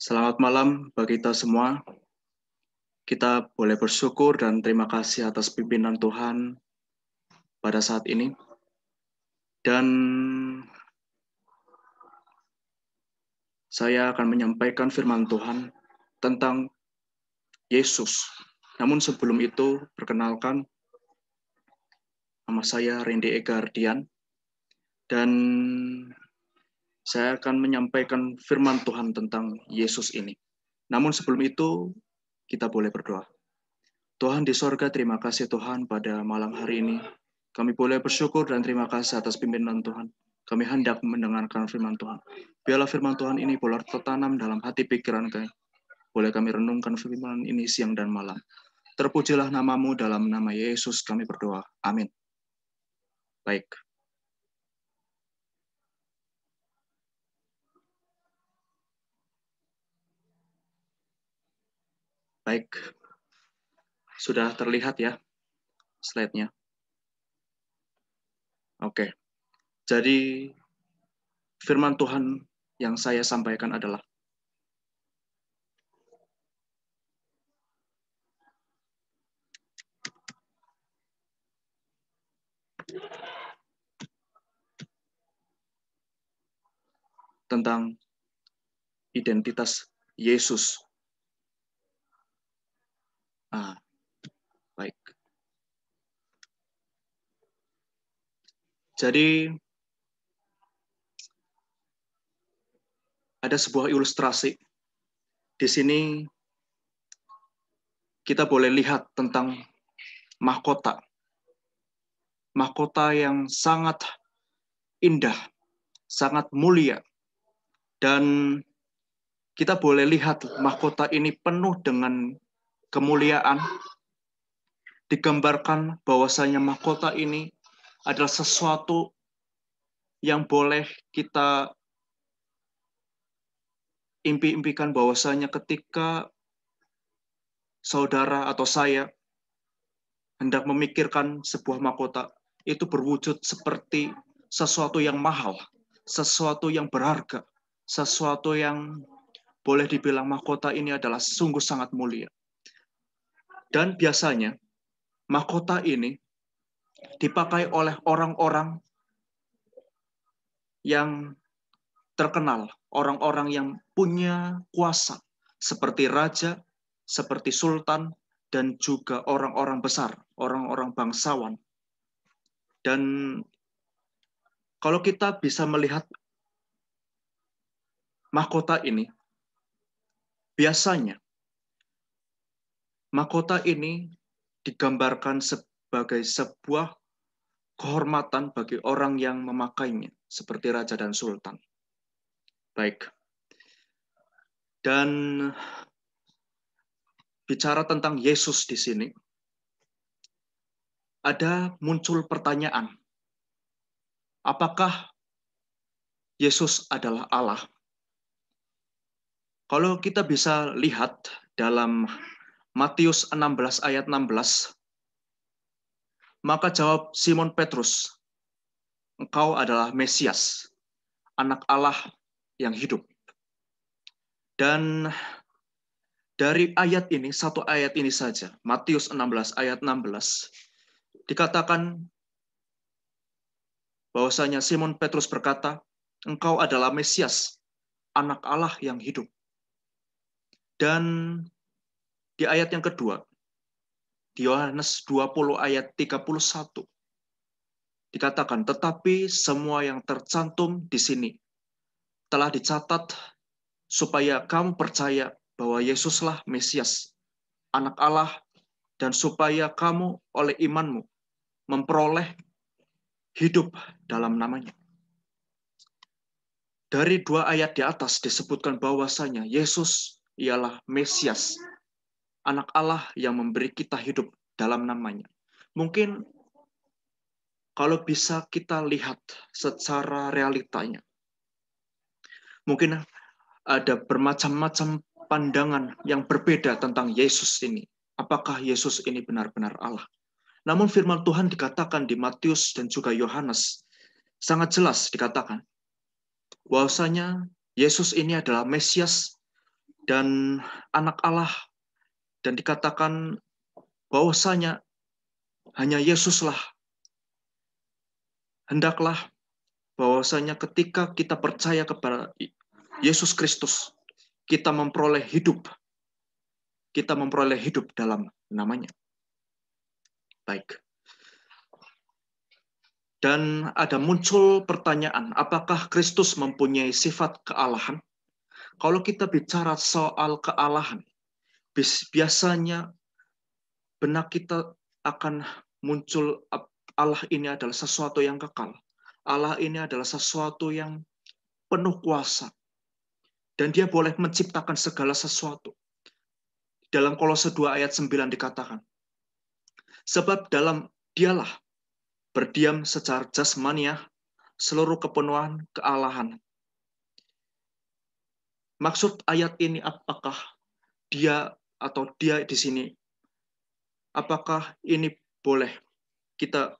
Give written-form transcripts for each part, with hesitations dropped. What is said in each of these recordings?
Selamat malam bagi kita semua. Kita boleh bersyukur dan terima kasih atas pimpinan Tuhan pada saat ini. Dan saya akan menyampaikan firman Tuhan tentang Yesus. Namun sebelum itu, perkenalkan, nama saya Randy Egardian. Dan saya akan menyampaikan firman Tuhan tentang Yesus ini. Namun sebelum itu, kita boleh berdoa. Tuhan di sorga, terima kasih Tuhan pada malam hari ini. Kami boleh bersyukur dan terima kasih atas pimpinan Tuhan. Kami hendak mendengarkan firman Tuhan. Biarlah firman Tuhan ini boleh tertanam dalam hati pikiran kami. Boleh kami renungkan firman ini siang dan malam. Terpujilah namamu, dalam nama Yesus kami berdoa. Amin. Baik. Baik. Sudah terlihat ya slide-nya. Oke. Jadi firman Tuhan yang saya sampaikan adalah tentang identitas Yesus. Baik. Jadi ada sebuah ilustrasi. Di sini kita boleh lihat tentang mahkota. Mahkota yang sangat indah, sangat mulia. Dan kita boleh lihat mahkota ini penuh dengan kemuliaan. Digambarkan bahwasanya mahkota ini adalah sesuatu yang boleh kita impi-impikan bahwasanya ketika saudara atau saya hendak memikirkan sebuah mahkota, itu berwujud seperti sesuatu yang mahal, sesuatu yang berharga, sesuatu yang boleh dibilang mahkota ini adalah sungguh sangat mulia. Dan biasanya mahkota ini dipakai oleh orang-orang yang terkenal, orang-orang yang punya kuasa, seperti raja, seperti sultan, dan juga orang-orang besar, orang-orang bangsawan. Dan kalau kita bisa melihat mahkota ini, biasanya mahkota ini digambarkan sebagai sebuah kehormatan bagi orang yang memakainya, seperti raja dan sultan. Baik. Dan bicara tentang Yesus di sini, ada muncul pertanyaan. Apakah Yesus adalah Allah? Kalau kita bisa lihat dalam Matius 16 ayat 16, maka jawab Simon Petrus, engkau adalah Mesias, anak Allah yang hidup. Dan dari ayat ini, satu ayat ini saja, Matius 16 ayat 16, dikatakan bahwasanya Simon Petrus berkata, engkau adalah Mesias, anak Allah yang hidup. Dan di ayat yang kedua, di Yohanes 20 ayat 31, dikatakan, tetapi semua yang tercantum di sini telah dicatat supaya kamu percaya bahwa Yesuslah Mesias, anak Allah, dan supaya kamu oleh imanmu memperoleh hidup dalam namanya. Dari dua ayat di atas disebutkan bahwasanya Yesus ialah Mesias, anak Allah yang memberi kita hidup dalam namanya. Mungkin kalau bisa kita lihat secara realitanya, mungkin ada bermacam-macam pandangan yang berbeda tentang Yesus ini. Apakah Yesus ini benar-benar Allah? Namun firman Tuhan dikatakan di Matius dan juga Yohanes, sangat jelas dikatakan bahwasanya Yesus ini adalah Mesias, dan anak Allah, dan dikatakan bahwasanya hanya Yesuslah, hendaklah bahwasanya ketika kita percaya kepada Yesus Kristus, kita memperoleh hidup. Kita memperoleh hidup dalam namanya. Baik. Dan ada muncul pertanyaan, apakah Kristus mempunyai sifat kealahan? Kalau kita bicara soal kealahan, biasanya benak kita akan muncul Allah ini adalah sesuatu yang kekal. Allah ini adalah sesuatu yang penuh kuasa. Dan dia boleh menciptakan segala sesuatu. Dalam Kolose 2 ayat 9 dikatakan, sebab dalam dialah berdiam secara jasmaniah seluruh kepenuhan kealahan. Maksud ayat ini apakah dia atau dia di sini, apakah ini boleh kita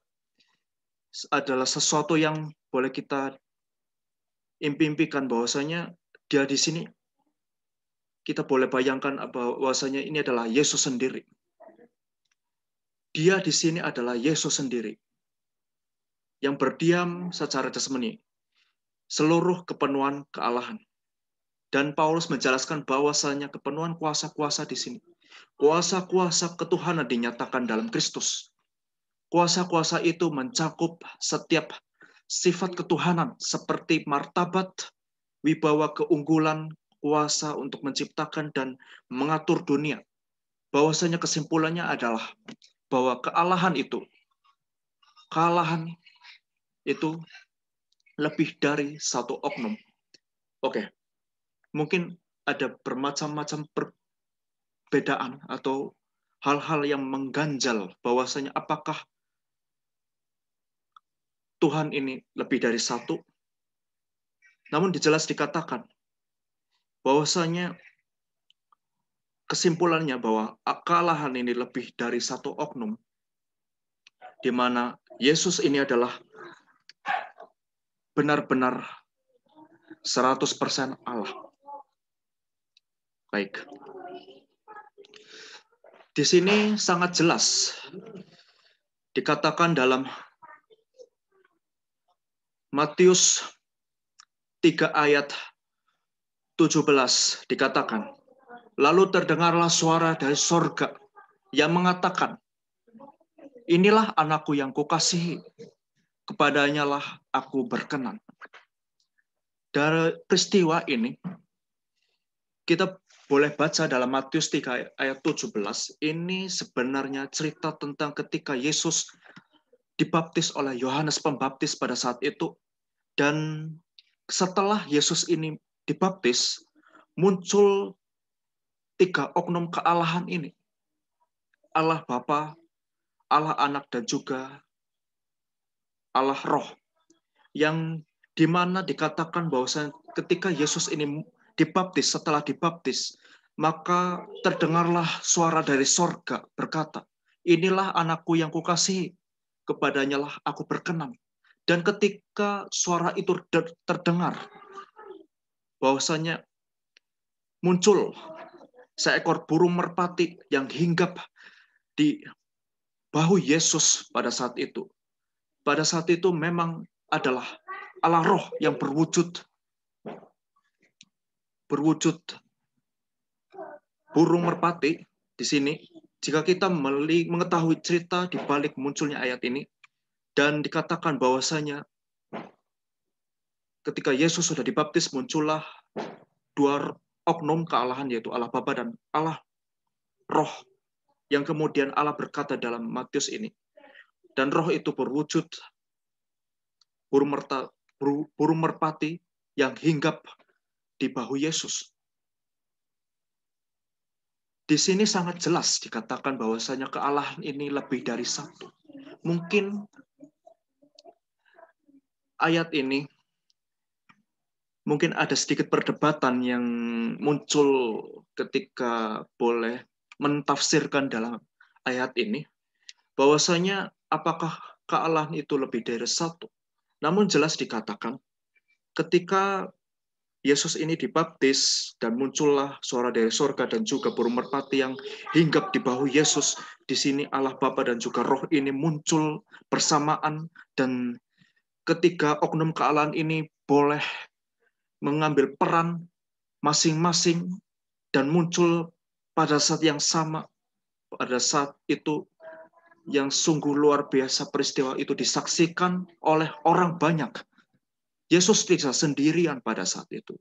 adalah sesuatu yang boleh kita impikan bahwasanya dia di sini, kita boleh bayangkan bahwasanya ini adalah Yesus sendiri. Dia di sini adalah Yesus sendiri yang berdiam secara jasmani seluruh kepenuhan kealahan. Dan Paulus menjelaskan bahwasanya kepenuhan kuasa-kuasa di sini, kuasa-kuasa ketuhanan dinyatakan dalam Kristus. Kuasa-kuasa itu mencakup setiap sifat ketuhanan seperti martabat, wibawa, keunggulan, kuasa untuk menciptakan dan mengatur dunia. Bahwasanya kesimpulannya adalah bahwa kealahan itu lebih dari satu oknum. Oke. Mungkin ada bermacam-macam perbedaan atau hal-hal yang mengganjal bahwasanya apakah Tuhan ini lebih dari satu. Namun jelas dikatakan bahwasanya kesimpulannya bahwa kealahan ini lebih dari satu oknum, di mana Yesus ini adalah benar-benar 100% Allah. Baik. Di sini sangat jelas dikatakan dalam Matius 3 ayat 17 dikatakan, lalu terdengarlah suara dari sorga yang mengatakan, inilah anakku yang kukasihi, kepadanya lah aku berkenan. Dari peristiwa ini, kita boleh baca dalam Matius 3 ayat 17, ini sebenarnya cerita tentang ketika Yesus dibaptis oleh Yohanes Pembaptis pada saat itu, dan setelah Yesus ini dibaptis, muncul 3 oknum kealahan ini. Allah Bapa, Allah Anak, dan juga Allah Roh. Yang dimana dikatakan bahwa ketika Yesus ini dibaptis, setelah dibaptis, maka terdengarlah suara dari sorga berkata, inilah anakku yang kukasihi, kepadanya lah aku berkenan. Dan ketika suara itu terdengar, bahwasanya muncul seekor burung merpati yang hinggap di bahu Yesus pada saat itu. Pada saat itu memang adalah Allah Roh yang berwujud burung merpati di sini. Jika kita mengetahui cerita di balik munculnya ayat ini, dan dikatakan bahwasanya ketika Yesus sudah dibaptis, muncullah 2 oknum kealahan, yaitu Allah Bapa dan Allah Roh, yang kemudian Allah berkata dalam Matius ini, dan Roh itu berwujud burung merpati yang hinggap di bahu Yesus. Di sini sangat jelas dikatakan bahwasanya kealahan ini lebih dari satu. Mungkin ayat ini mungkin ada sedikit perdebatan yang muncul ketika boleh mentafsirkan dalam ayat ini, bahwasanya apakah kealahan itu lebih dari satu. Namun jelas dikatakan ketika Yesus ini dibaptis dan muncullah suara dari sorga dan juga burung merpati yang hinggap di bahu Yesus. Di sini Allah Bapa dan juga Roh ini muncul bersamaan, dan ketiga oknum kealahan ini boleh mengambil peran masing-masing dan muncul pada saat yang sama. Pada saat itu yang sungguh luar biasa, peristiwa itu disaksikan oleh orang banyak. Yesus tidak sendirian pada saat itu.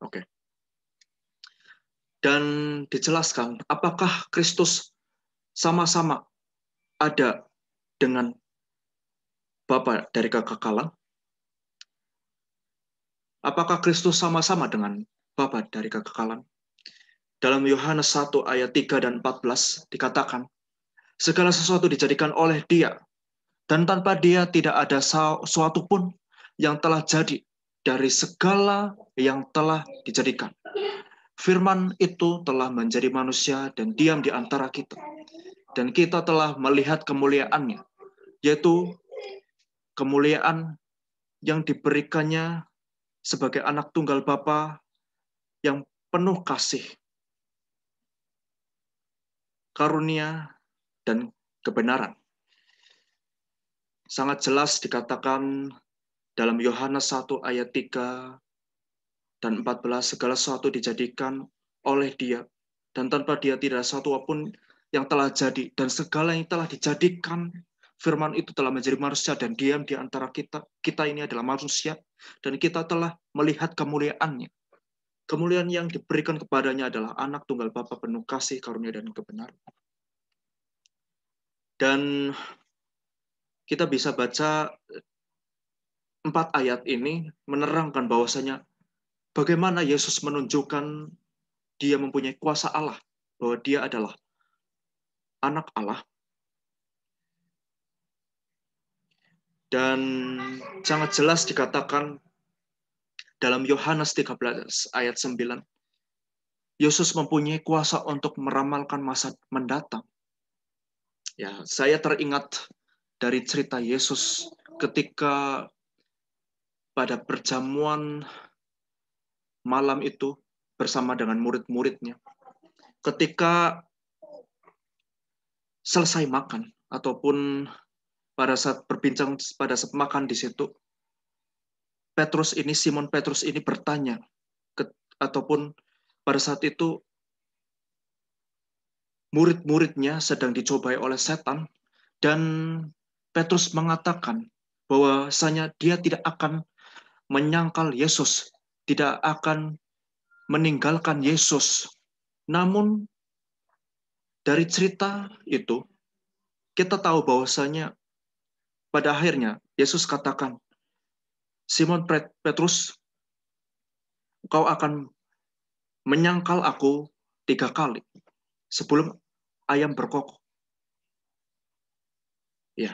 Oke. Dan dijelaskan apakah Kristus sama-sama ada dengan Bapa dari kekekalan? Apakah Kristus sama-sama dengan Bapa dari kekekalan? Dalam Yohanes 1 ayat 3 dan 14 dikatakan, segala sesuatu dijadikan oleh Dia, dan tanpa Dia tidak ada sesuatu pun yang telah jadi dari segala yang telah dijadikan. Firman itu telah menjadi manusia dan diam di antara kita. Dan kita telah melihat kemuliaannya, yaitu kemuliaan yang diberikannya sebagai anak tunggal Bapa yang penuh kasih, karunia, dan kebenaran. Sangat jelas dikatakan dalam Yohanes 1 ayat 3 dan 14, segala sesuatu dijadikan oleh Dia, dan tanpa Dia tidak ada satu pun yang telah jadi, dan segala yang telah dijadikan, firman itu telah menjadi manusia dan diam di antara kita. Kita ini adalah manusia, dan kita telah melihat kemuliaannya. Kemuliaan yang diberikan kepadanya adalah anak tunggal Bapa penuh kasih, karunia, dan kebenaran. Dan kita bisa baca 4 ayat ini menerangkan bahwasanya bagaimana Yesus menunjukkan Dia mempunyai kuasa Allah, bahwa Dia adalah anak Allah. Dan sangat jelas dikatakan dalam Yohanes 13 ayat 9, Yesus mempunyai kuasa untuk meramalkan masa mendatang. Ya, saya teringat dari cerita Yesus ketika pada perjamuan malam itu bersama dengan murid-muridnya. Ketika selesai makan ataupun pada saat berbincang, pada saat makan di situ, Simon Petrus ini bertanya, ataupun pada saat itu murid-muridnya sedang dicobai oleh setan, dan Petrus mengatakan bahwasanya dia tidak akan menyangkal Yesus, tidak akan meninggalkan Yesus. Namun dari cerita itu kita tahu bahwasanya pada akhirnya Yesus katakan, Simon Petrus, kau akan menyangkal aku 3 kali sebelum ayam berkokok. Ya,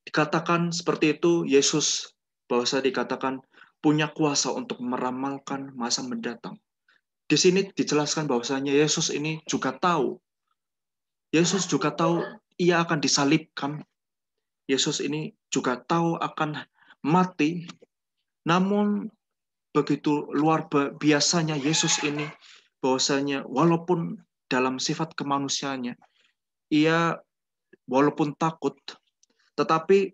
dikatakan seperti itu Yesus, bahwa dikatakan punya kuasa untuk meramalkan masa mendatang. Di sini dijelaskan bahwasanya Yesus ini juga tahu. Yesus juga tahu ia akan disalibkan. Yesus ini juga tahu akan mati. Namun begitu luar biasanya Yesus ini, bahwasanya walaupun dalam sifat kemanusiaannya, ia walaupun takut, tetapi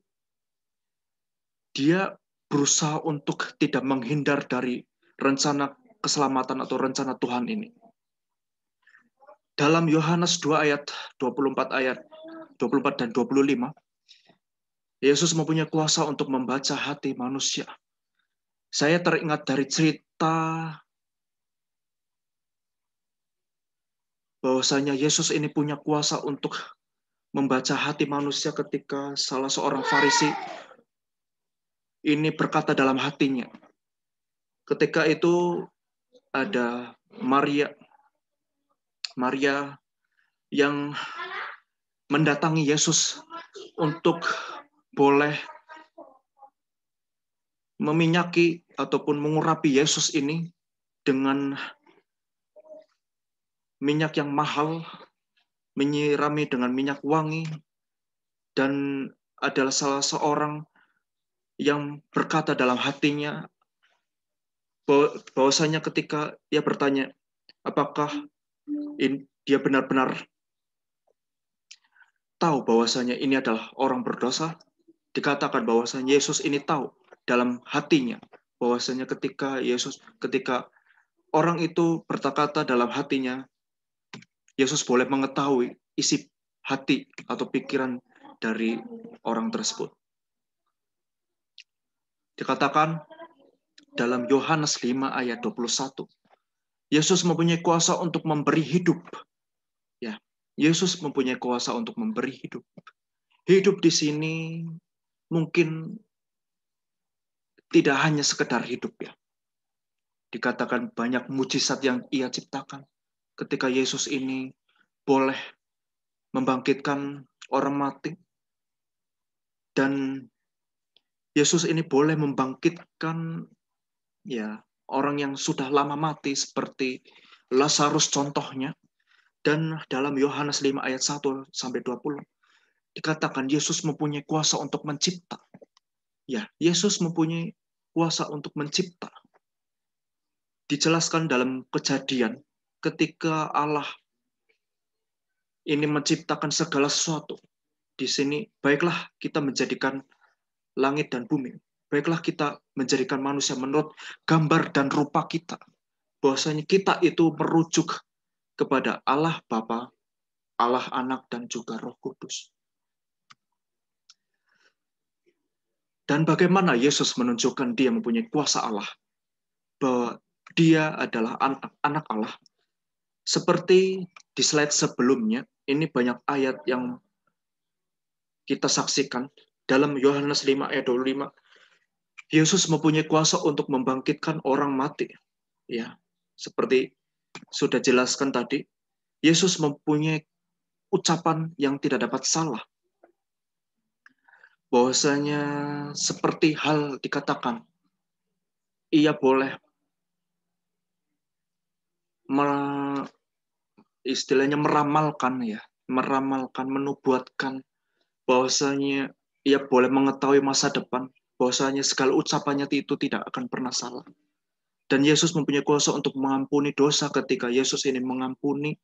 dia berusaha untuk tidak menghindar dari rencana keselamatan atau rencana Tuhan ini. Dalam Yohanes 2 ayat 24 dan 25, Yesus mempunyai kuasa untuk membaca hati manusia. Saya teringat dari cerita bahwasanya Yesus ini punya kuasa untuk membaca hati manusia ketika salah seorang Farisi ini berkata dalam hatinya. Ketika itu ada Maria yang mendatangi Yesus untuk boleh meminyaki ataupun mengurapi Yesus ini dengan minyak yang mahal, menyirami dengan minyak wangi, dan adalah salah seorang yang berkata dalam hatinya, bahwasanya ketika ia bertanya, apakah dia benar-benar tahu bahwasanya ini adalah orang berdosa, dikatakan bahwasanya Yesus ini tahu dalam hatinya bahwasanya ketika orang itu berkata dalam hatinya, Yesus boleh mengetahui isi hati atau pikiran dari orang tersebut. Dikatakan dalam Yohanes 5 ayat 21, Yesus mempunyai kuasa untuk memberi hidup. Ya, Yesus mempunyai kuasa untuk memberi hidup. Hidup di sini mungkin tidak hanya sekedar hidup ya. Dikatakan banyak mujizat yang ia ciptakan. Ketika Yesus ini boleh membangkitkan orang mati. Dan Yesus ini boleh membangkitkan ya orang yang sudah lama mati seperti Lazarus contohnya. Dan dalam Yohanes 5 ayat 1 sampai 20 dikatakan Yesus mempunyai kuasa untuk mencipta. Ya, Yesus mempunyai kuasa untuk mencipta. Dijelaskan dalam Kejadian ketika Allah ini menciptakan segala sesuatu. Di sini baiklah kita menjadikan langit dan bumi. Baiklah kita menjadikan manusia menurut gambar dan rupa kita. Bahwasanya kita itu merujuk kepada Allah Bapa, Allah Anak, dan juga Roh Kudus. Dan bagaimana Yesus menunjukkan dia mempunyai kuasa Allah. Bahwa dia adalah anak Allah. Seperti di slide sebelumnya, ini banyak ayat yang kita saksikan. Dalam Yohanes 5 ayat 25, Yesus mempunyai kuasa untuk membangkitkan orang mati. Ya, seperti sudah jelaskan tadi, Yesus mempunyai ucapan yang tidak dapat salah. Bahwasanya seperti hal dikatakan, ia boleh istilahnya meramalkan ya, menubuatkan bahwasanya ia boleh mengetahui masa depan, bahwasanya segala ucapannya itu tidak akan pernah salah. Dan Yesus mempunyai kuasa untuk mengampuni dosa ketika Yesus ini mengampuni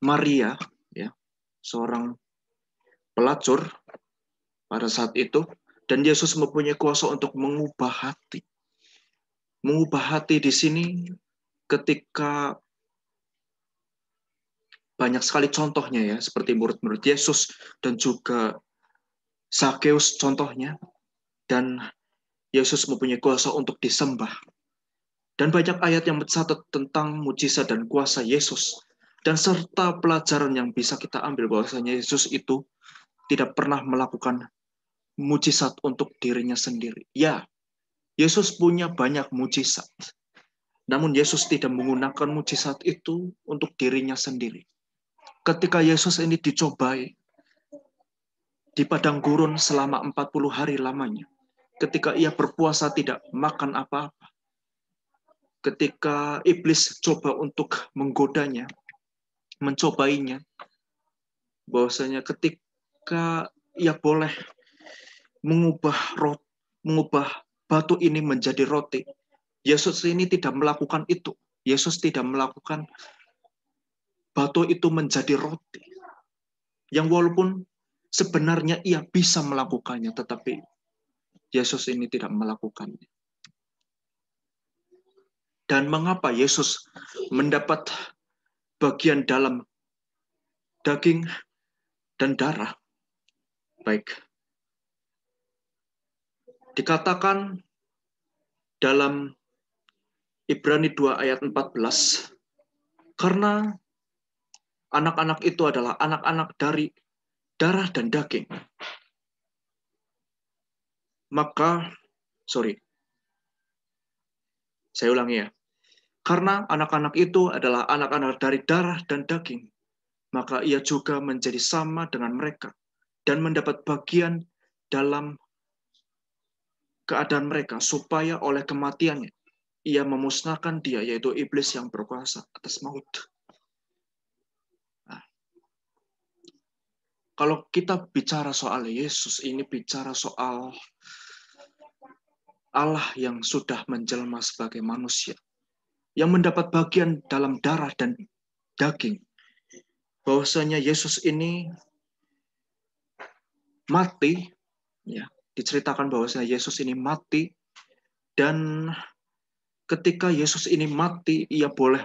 Maria, ya, seorang pelacur pada saat itu, dan Yesus mempunyai kuasa untuk mengubah hati. Mengubah hati di sini ketika banyak sekali contohnya ya, seperti murid-murid Yesus dan juga Zakheus contohnya, dan Yesus mempunyai kuasa untuk disembah. Dan banyak ayat yang mencatat tentang mujizat dan kuasa Yesus, dan serta pelajaran yang bisa kita ambil bahwasanya Yesus itu tidak pernah melakukan mujizat untuk dirinya sendiri. Ya, Yesus punya banyak mujizat. Namun Yesus tidak menggunakan mujizat itu untuk dirinya sendiri. Ketika Yesus ini dicobai di padang gurun selama 40 hari lamanya, ketika ia berpuasa tidak makan apa-apa, ketika iblis coba untuk menggodanya, mencobainya, bahwasanya ketika ia boleh mengubah batu ini menjadi roti, Yesus ini tidak melakukan itu. Yesus tidak melakukan batu itu menjadi roti. Yang walaupun sebenarnya ia bisa melakukannya, tetapi Yesus ini tidak melakukannya. Dan mengapa Yesus mendapat bagian dalam daging dan darah? Baik. Dikatakan dalam Ibrani 2 ayat 14, karena anak-anak itu adalah anak-anak dari darah dan daging. Maka, saya ulangi ya. Karena anak-anak itu adalah anak-anak dari darah dan daging, maka ia juga menjadi sama dengan mereka dan mendapat bagian dalam keadaan mereka, supaya oleh kematiannya ia memusnahkan dia, yaitu iblis yang berkuasa atas maut. Nah, kalau kita bicara soal Yesus, ini bicara soal Allah yang sudah menjelma sebagai manusia, yang mendapat bagian dalam darah dan daging, bahwasanya Yesus ini mati, ya, diceritakan bahwasanya Yesus ini mati, dan ketika Yesus ini mati, ia boleh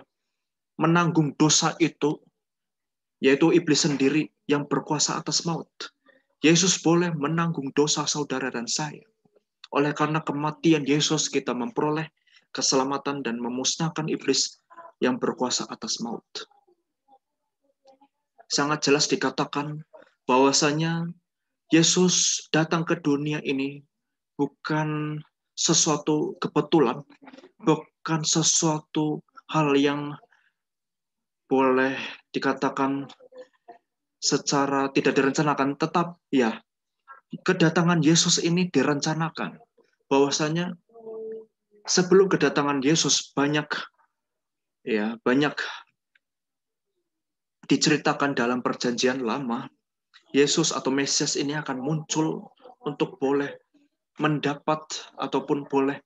menanggung dosa itu, yaitu iblis sendiri yang berkuasa atas maut. Yesus boleh menanggung dosa saudara dan saya. Oleh karena kematian Yesus, kita memperoleh keselamatan dan memusnahkan iblis yang berkuasa atas maut. Sangat jelas dikatakan bahwasanya Yesus datang ke dunia ini bukan sesuatu kebetulan, bukan sesuatu hal yang boleh dikatakan secara tidak direncanakan, tetap ya, kedatangan Yesus ini direncanakan. Bahwasanya sebelum kedatangan Yesus banyak diceritakan dalam perjanjian lama, Yesus atau Mesias ini akan muncul untuk boleh mendapat ataupun boleh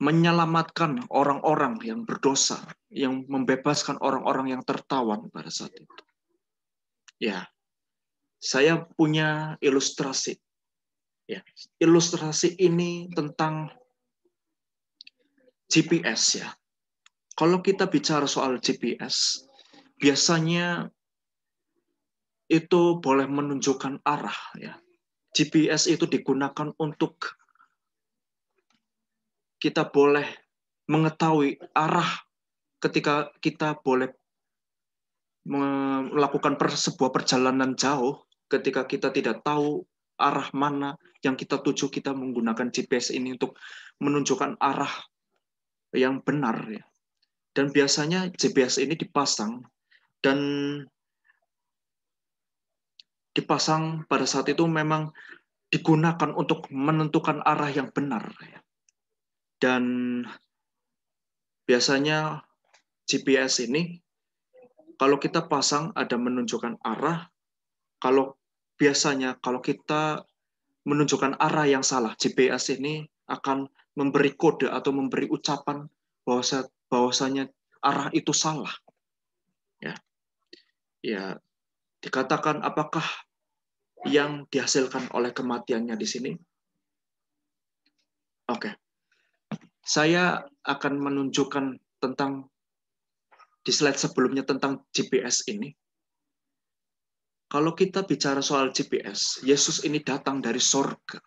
menyelamatkan orang-orang yang berdosa, yang membebaskan orang-orang yang tertawan pada saat itu. Ya, saya punya ilustrasi. Ya, ilustrasi ini tentang GPS ya. Kalau kita bicara soal GPS, biasanya itu boleh menunjukkan arah ya. GPS itu digunakan untuk kita boleh mengetahui arah ketika kita boleh melakukan sebuah perjalanan jauh, ketika kita tidak tahu arah mana yang kita tuju, kita menggunakan GPS ini untuk menunjukkan arah yang benar ya. Dan biasanya GPS ini dipasang pada saat itu memang digunakan untuk menentukan arah yang benar ya. Dan biasanya GPS ini kalau kita pasang ada menunjukkan arah. Kalau biasanya kalau kita menunjukkan arah yang salah, GPS ini akan memberi kode atau memberi ucapan bahwasanya arah itu salah. Ya, dikatakan apakah yang dihasilkan oleh kematiannya di sini? Oke. Saya akan menunjukkan tentang di slide sebelumnya tentang GPS ini. Kalau kita bicara soal GPS, Yesus ini datang dari sorga.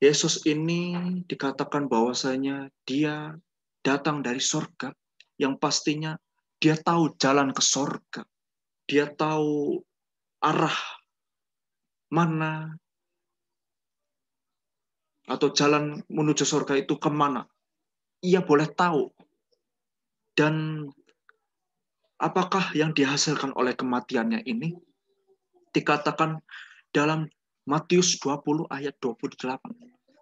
Yesus ini dikatakan bahwasanya dia datang dari sorga, yang pastinya dia tahu jalan ke sorga. Dia tahu arah mana atau jalan menuju sorga itu kemana. Ia boleh tahu. Dan apakah yang dihasilkan oleh kematiannya ini? Dikatakan dalam Matius 20 ayat 28.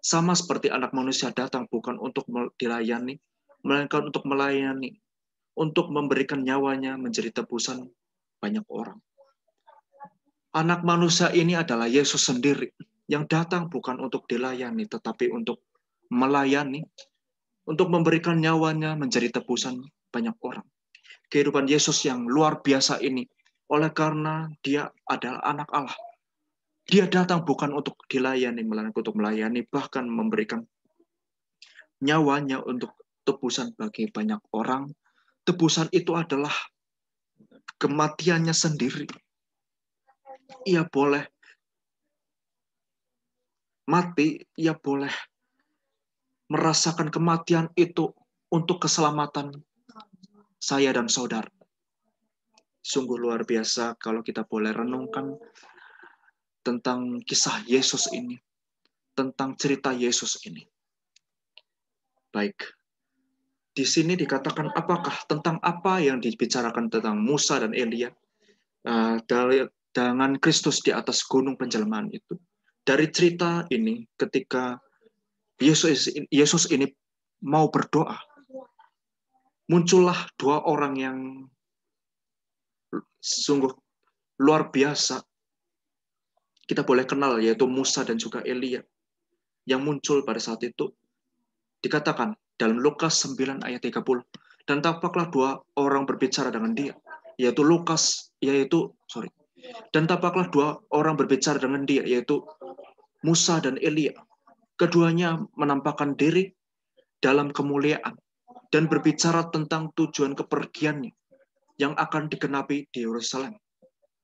Sama seperti anak manusia datang bukan untuk dilayani, melainkan untuk melayani, untuk memberikan nyawanya menjadi tebusan banyak orang. Anak manusia ini adalah Yesus sendiri, yang datang bukan untuk dilayani, tetapi untuk melayani, untuk memberikan nyawanya menjadi tebusan banyak orang. Kehidupan Yesus yang luar biasa ini, oleh karena dia adalah anak Allah, dia datang bukan untuk dilayani, melainkan untuk melayani, bahkan memberikan nyawanya untuk tebusan bagi banyak orang. Tebusan itu adalah kematiannya sendiri. Ia boleh mati, ia boleh merasakan kematian itu untuk keselamatan saya dan saudara. Sungguh luar biasa kalau kita boleh renungkan tentang kisah Yesus ini, tentang cerita Yesus ini. Baik, di sini dikatakan apakah tentang apa yang dibicarakan tentang Musa dan Elia dengan Kristus di atas gunung penjelmaan itu. Dari cerita ini, ketika Yesus ini mau berdoa, muncullah dua orang yang sungguh luar biasa. Kita boleh kenal, yaitu Musa dan juga Elia. yang muncul pada saat itu dikatakan dalam Lukas 9 ayat 30. Dan tampaklah dua orang berbicara dengan dia, dan tampaklah dua orang berbicara dengan dia, yaitu Musa dan Elia. Keduanya menampakkan diri dalam kemuliaan dan berbicara tentang tujuan kepergiannya yang akan digenapi di Yerusalem.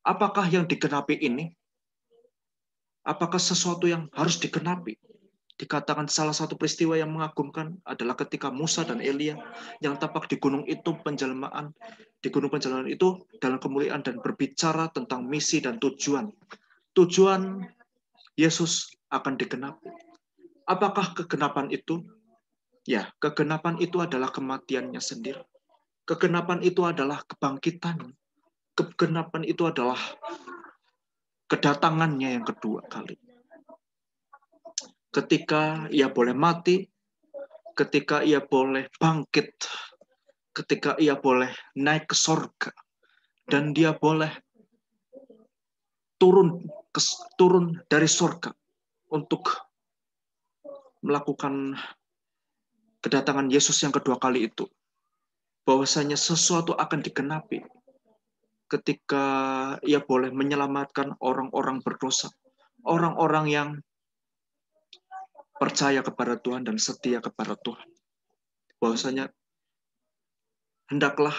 Apakah yang digenapi ini? Apakah sesuatu yang harus digenapi? Dikatakan salah satu peristiwa yang mengagumkan adalah ketika Musa dan Elia yang tampak di gunung itu penjelmaan, di gunung penjelmaan itu dalam kemuliaan dan berbicara tentang misi dan tujuan. Tujuan Yesus akan digenapi. Apakah kegenapan itu? Ya, kegenapan itu adalah kematiannya sendiri. Kegenapan itu adalah kebangkitan. Kegenapan itu adalah kedatangannya yang kedua kali. Ketika ia boleh mati, ketika ia boleh bangkit, ketika ia boleh naik ke sorga, dan dia boleh turun dari sorga untuk melakukan kedatangan Yesus yang kedua kali itu. Bahwasanya sesuatu akan digenapi ketika ia boleh menyelamatkan orang-orang berdosa, orang-orang yang percaya kepada Tuhan dan setia kepada Tuhan. Bahwasanya hendaklah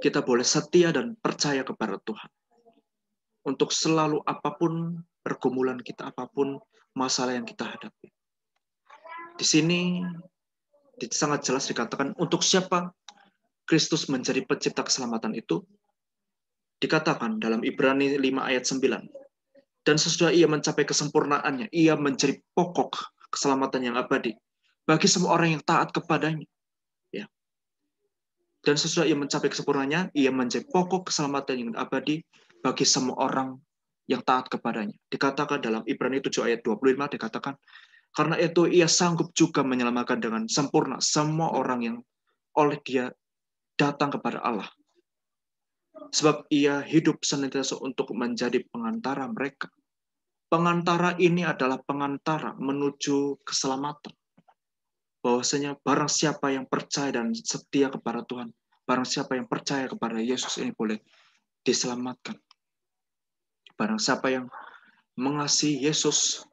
kita boleh setia dan percaya kepada Tuhan. Untuk selalu apapun pergumulan kita, apapun masalah yang kita hadapi. Di sini sangat jelas dikatakan untuk siapa Kristus menjadi pencipta keselamatan itu. Dikatakan dalam Ibrani 5 ayat 9. Dan sesudah ia mencapai kesempurnaannya, ia menjadi pokok keselamatan yang abadi bagi semua orang yang taat kepadanya. Ya. Dan sesudah ia mencapai kesempurnaannya, ia menjadi pokok keselamatan yang abadi bagi semua orang yang taat kepadanya. Dikatakan dalam Ibrani 7 ayat 25, dikatakan, karena itu ia sanggup juga menyelamatkan dengan sempurna semua orang yang oleh dia datang kepada Allah. Sebab ia hidup senantiasa untuk menjadi pengantara mereka. Pengantara ini adalah pengantara menuju keselamatan. Bahwasanya barang siapa yang percaya dan setia kepada Tuhan, barang siapa yang percaya kepada Yesus ini boleh diselamatkan. Barang siapa yang mengasihi Yesus,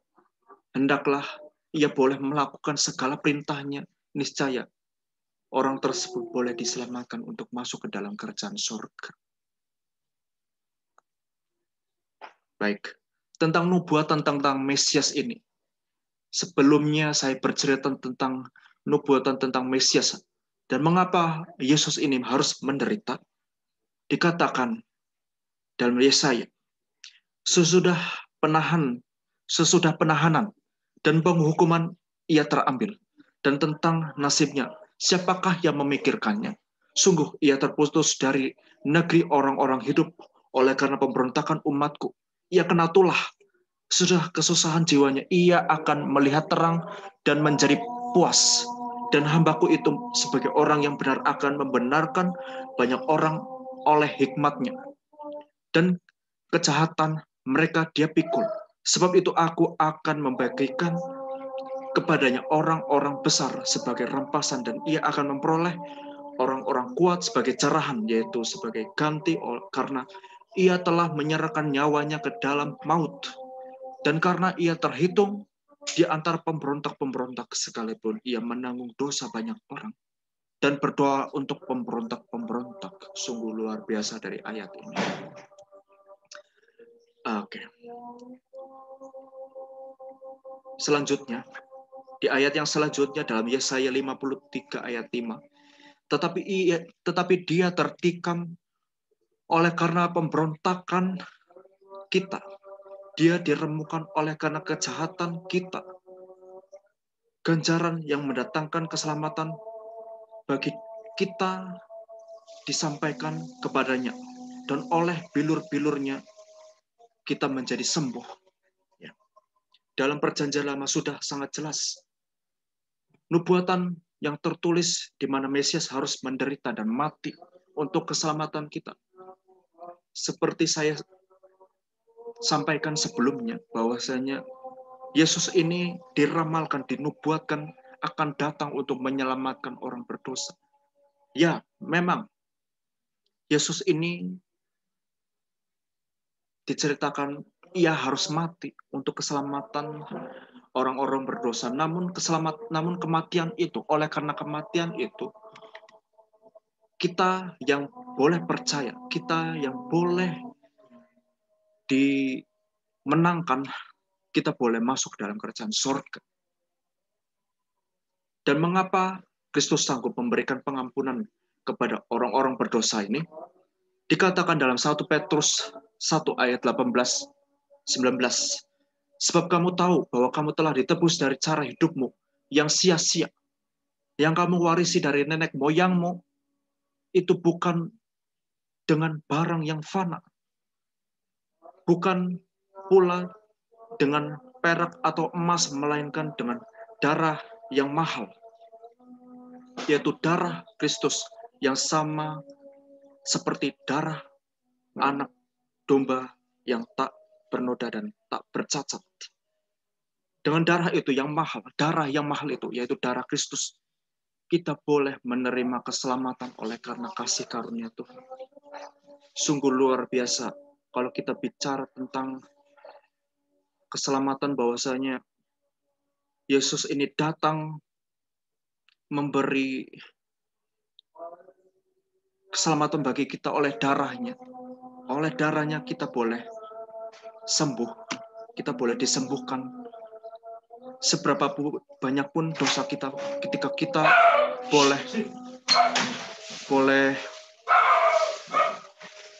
hendaklah ia boleh melakukan segala perintahnya, niscaya orang tersebut boleh diselamatkan untuk masuk ke dalam kerajaan surga. Baik, tentang nubuatan tentang Mesias ini. Sebelumnya saya bercerita tentang nubuatan tentang Mesias dan mengapa Yesus ini harus menderita. Dikatakan dalam Yesaya, sesudah penahanan dan penghukuman ia terambil, dan tentang nasibnya siapakah yang memikirkannya? Sungguh ia terputus dari negeri orang-orang hidup oleh karena pemberontakan umatku. Ia kena tulah, sudah kesusahan jiwanya, ia akan melihat terang dan menjadi puas. Dan hambaku itu sebagai orang yang benar akan membenarkan banyak orang oleh hikmatnya. Dan kejahatan mereka dia pikul. Sebab itu aku akan membagikan kepadanya orang-orang besar sebagai rampasan, dan ia akan memperoleh orang-orang kuat sebagai cerahan, yaitu sebagai ganti, karena ia telah menyerahkan nyawanya ke dalam maut. Dan karena ia terhitung di antara pemberontak-pemberontak, sekalipun ia menanggung dosa banyak orang. Dan berdoa untuk pemberontak-pemberontak. Sungguh luar biasa dari ayat ini. Oke. Selanjutnya, di ayat yang selanjutnya dalam Yesaya 53 ayat 5. Tetapi dia tertikam oleh karena pemberontakan kita. Dia diremukan oleh karena kejahatan kita. Ganjaran yang mendatangkan keselamatan bagi kita disampaikan kepadanya. Dan oleh bilur-bilurnya kita menjadi sembuh. Ya. Dalam perjanjian lama sudah sangat jelas. Nubuatan yang tertulis di mana Mesias harus menderita dan mati untuk keselamatan kita. Seperti saya sampaikan sebelumnya, bahwasanya Yesus ini diramalkan, dinubuatkan akan datang untuk menyelamatkan orang berdosa. Ya, memang Yesus ini diceritakan ia harus mati untuk keselamatan orang-orang berdosa. Namun kematian itu, oleh karena kematian itu, kita yang boleh percaya, kita yang boleh dimenangkan, kita boleh masuk dalam kerajaan surga. Dan mengapa Kristus sanggup memberikan pengampunan kepada orang-orang berdosa ini? Dikatakan dalam 1 Petrus 1 ayat 18-19. Sebab kamu tahu bahwa kamu telah ditebus dari cara hidupmu yang sia-sia, yang kamu warisi dari nenek moyangmu, itu bukan dengan barang yang fana, bukan pula dengan perak atau emas, melainkan dengan darah yang mahal, yaitu darah Kristus yang sama seperti darah anak domba yang tak bernoda dan tak bercacat. Dengan darah itu yang mahal, darah yang mahal itu, yaitu darah Kristus, kita boleh menerima keselamatan oleh karena kasih karunia Tuhan. Sungguh luar biasa kalau kita bicara tentang keselamatan, bahwasanya Yesus ini datang memberi keselamatan bagi kita oleh darahnya. Oleh darahnya kita boleh sembuh, kita boleh disembuhkan. Seberapa banyak pun dosa kita, ketika kita boleh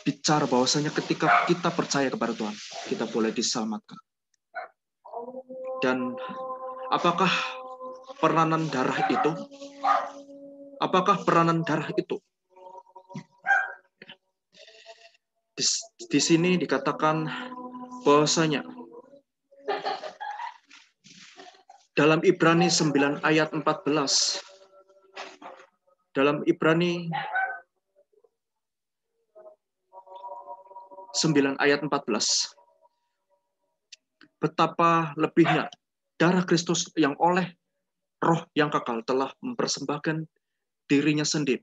bicara bahwasanya ketika kita percaya kepada Tuhan, kita boleh diselamatkan. Dan apakah peranan darah itu? Apakah peranan darah itu? Di sini dikatakan bahwasanya dalam Ibrani 9 ayat 14, dalam Ibrani 9 ayat 14, betapa lebihnya darah Kristus yang oleh roh yang kekal telah mempersembahkan dirinya sendiri.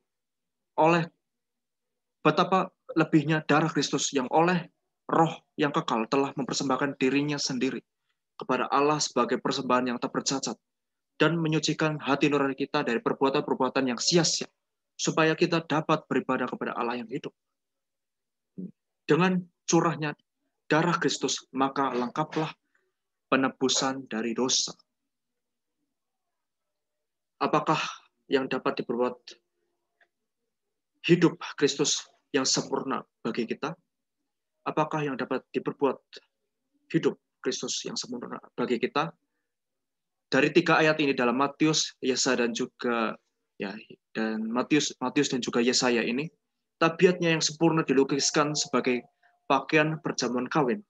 Betapa lebihnya darah Kristus yang oleh roh yang kekal telah mempersembahkan dirinya sendiri kepada Allah sebagai persembahan yang tak bercacat, dan menyucikan hati nurani kita dari perbuatan-perbuatan yang sia-sia, supaya kita dapat beribadah kepada Allah yang hidup. Dengan curahnya darah Kristus, maka lengkaplah penebusan dari dosa. Apakah yang dapat diperbuat hidup Kristus yang sempurna bagi kita? Apakah yang dapat diperbuat hidup Kristus yang sempurna bagi kita? Dari 3 ayat ini dalam Matius, Yesaya Matius dan juga Yesaya ini, tabiatnya yang sempurna dilukiskan sebagai pakaian perjamuan kawin,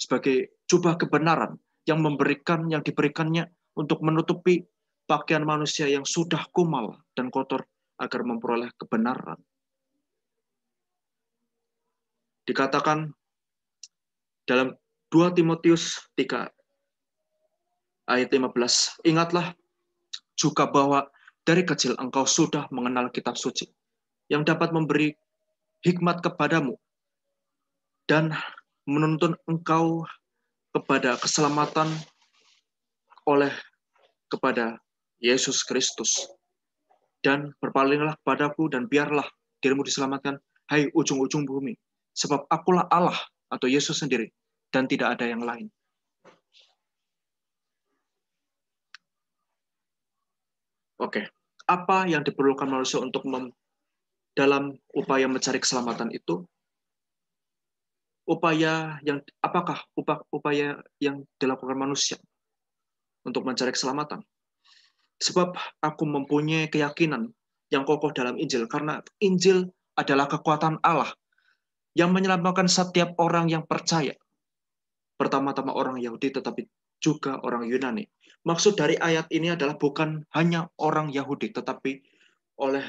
sebagai jubah kebenaran yang diberikannya untuk menutupi pakaian manusia yang sudah kumal dan kotor agar memperoleh kebenaran. Dikatakan dalam 2 Timotius 3 ayat 15, ingatlah juga bahwa dari kecil engkau sudah mengenal kitab suci yang dapat memberi hikmat kepadamu dan menuntun engkau kepada keselamatan kepada Yesus Kristus. Dan berpalinglah kepadaku dan biarlah dirimu diselamatkan, hai ujung-ujung bumi, sebab akulah Allah atau Yesus sendiri dan tidak ada yang lain. Oke, apa yang diperlukan manusia untuk dalam upaya mencari keselamatan itu? Apakah upaya yang dilakukan manusia untuk mencari keselamatan? Sebab aku mempunyai keyakinan yang kokoh dalam Injil, karena Injil adalah kekuatan Allah yang menyelamatkan setiap orang yang percaya. Pertama-tama orang Yahudi, tetapi juga orang Yunani. Maksud dari ayat ini adalah bukan hanya orang Yahudi, tetapi oleh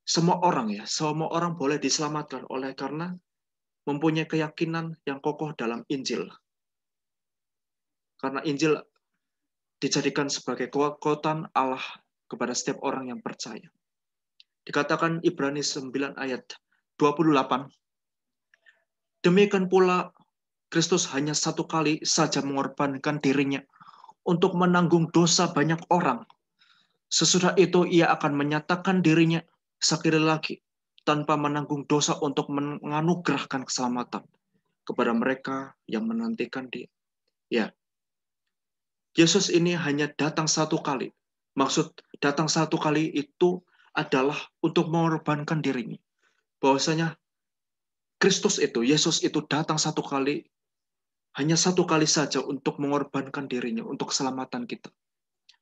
semua orang ya. Semua orang boleh diselamatkan oleh karena mempunyai keyakinan yang kokoh dalam Injil. Karena Injil dijadikan sebagai kekuatan Allah kepada setiap orang yang percaya. Dikatakan Ibrani 9 ayat 28, demikian pula Kristus hanya satu kali saja mengorbankan dirinya untuk menanggung dosa banyak orang. Sesudah itu ia akan menyatakan dirinya sekali lagi tanpa menanggung dosa untuk menganugerahkan keselamatan kepada mereka yang menantikan Dia. Ya, Yesus ini hanya datang satu kali. Maksud datang satu kali itu adalah untuk mengorbankan dirinya. Bahwasanya Kristus itu, Yesus itu datang satu kali, hanya satu kali saja untuk mengorbankan dirinya, untuk keselamatan kita.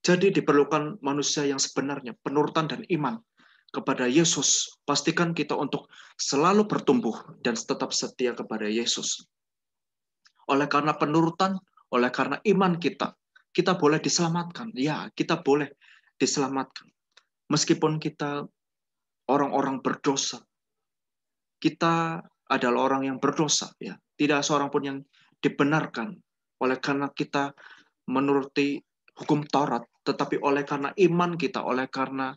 Jadi diperlukan manusia yang sebenarnya, penurutan dan iman kepada Yesus. Pastikan kita untuk selalu bertumbuh dan tetap setia kepada Yesus. Oleh karena penurutan, oleh karena iman kita boleh diselamatkan. Ya, kita boleh diselamatkan. Meskipun kita orang-orang berdosa, kita adalah orang yang berdosa. Ya, tidak seorang pun yang dibenarkan oleh karena kita menuruti hukum Taurat, tetapi oleh karena iman kita, oleh karena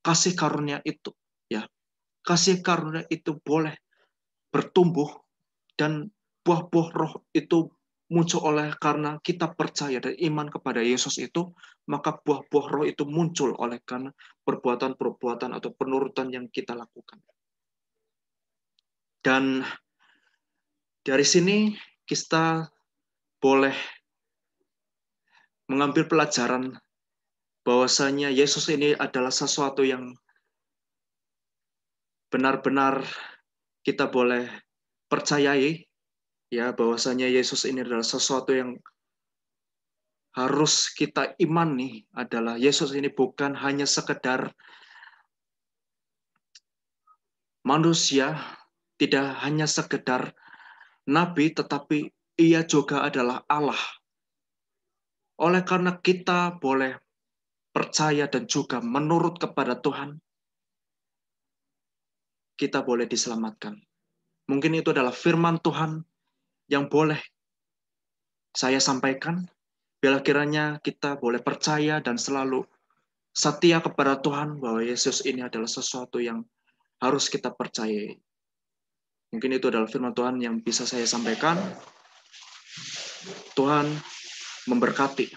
kasih karunia itu, ya, kasih karunia itu boleh bertumbuh dan buah-buah roh itu muncul oleh karena kita percaya dan iman kepada Yesus itu, maka buah-buah roh itu muncul oleh karena perbuatan-perbuatan atau penurutan yang kita lakukan. Dan dari sini kita boleh mengambil pelajaran bahwasanya Yesus ini adalah sesuatu yang benar-benar kita boleh percayai, ya, bahwasanya Yesus ini adalah sesuatu yang harus kita imani. Adalah Yesus ini bukan hanya sekedar manusia, tidak hanya sekedar nabi, tetapi ia juga adalah Allah. Oleh karena kita boleh percaya dan juga menurut kepada Tuhan, kita boleh diselamatkan. Mungkin itu adalah firman Tuhan yang boleh saya sampaikan. Bila kiranya kita boleh percaya dan selalu setia kepada Tuhan bahwa Yesus ini adalah sesuatu yang harus kita percayai. Mungkin itu adalah firman Tuhan yang bisa saya sampaikan. Tuhan memberkati.